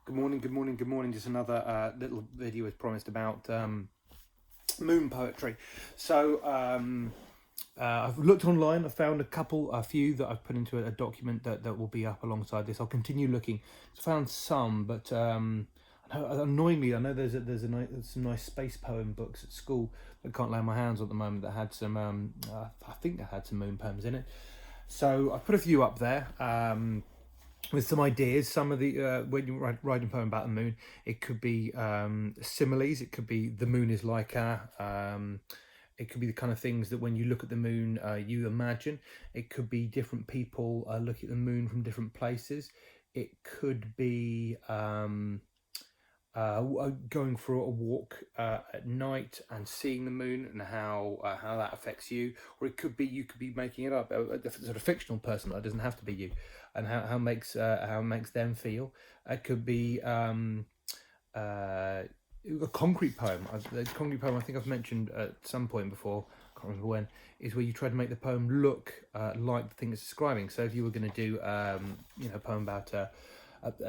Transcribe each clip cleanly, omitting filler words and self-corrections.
Good morning, good morning, good morning. Just another little video as promised about moon poetry. So I've looked online, I found a few that I've put into a document that will be up alongside this. I'll continue looking. I found some, but annoyingly, I know there's some nice space poem books at school that I can't lay my hands on at the moment that had some, I think they had some moon poems in it. So I put a few up there. With some ideas. Some of the when you're writing a poem about the moon, it could be similes. It could be the moon is like it could be the kind of things that when you look at the moon, you imagine. It could be different people look at the moon from different places. It could be going for a walk at night and seeing the moon and how that affects you, or it could be you could be making it up, a sort of fictional person that doesn't have to be you, and how it makes them feel. It could be a concrete poem. The concrete poem I think I've mentioned at some point before, I can't remember when, is where you try to make the poem look like the thing it's describing. So if you were going to do a poem about a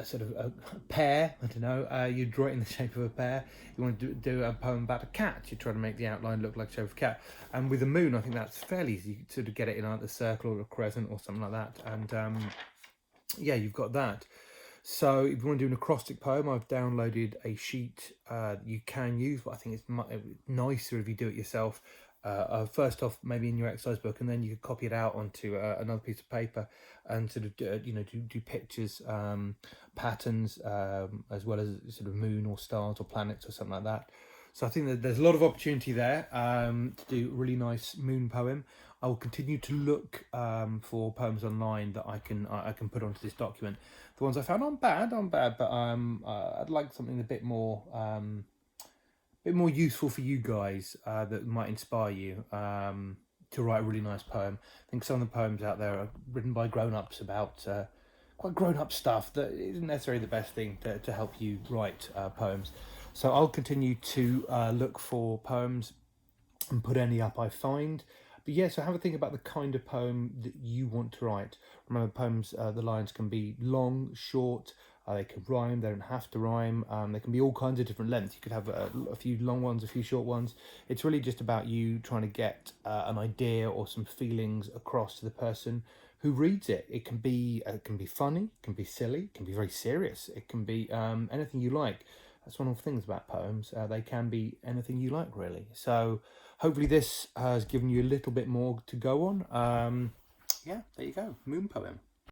sort of a pear, I don't know, you draw it in the shape of a pear. You want to do a poem about a cat, you try to make the outline look like the shape of a cat. And with the moon, I think that's fairly easy. You sort of get it in either a circle or a crescent or something like that. And yeah, you've got that. So if you want to do an acrostic poem, I've downloaded a sheet you can use, but I think it's nicer if you do it yourself. First off, maybe in your exercise book, and then you could copy it out onto another piece of paper and sort of do pictures, patterns, as well as sort of moon or stars or planets or something like that. So I think that there's a lot of opportunity there to do a really nice moon poem. I will continue to look for poems online that I can put onto this document. The ones I found aren't bad, but I'd like something a bit more useful for you guys that might inspire you to write a really nice poem. I think some of the poems out there are written by grown-ups about quite grown-up stuff that isn't necessarily the best thing to help you write poems. So I'll continue to look for poems and put any up I find. But yeah, so have a think about the kind of poem that you want to write. Remember, poems, the lines can be long, short, they can rhyme, they don't have to rhyme, they can be all kinds of different lengths. You could have a few long ones, a few short ones. It's really just about you trying to get an idea or some feelings across to the person who reads it. It can be funny, it can be silly, it can be very serious, it can be anything you like. That's one of the things about poems. They can be anything you like, really. So hopefully this has given you a little bit more to go on. Yeah, there you go. Moon poem.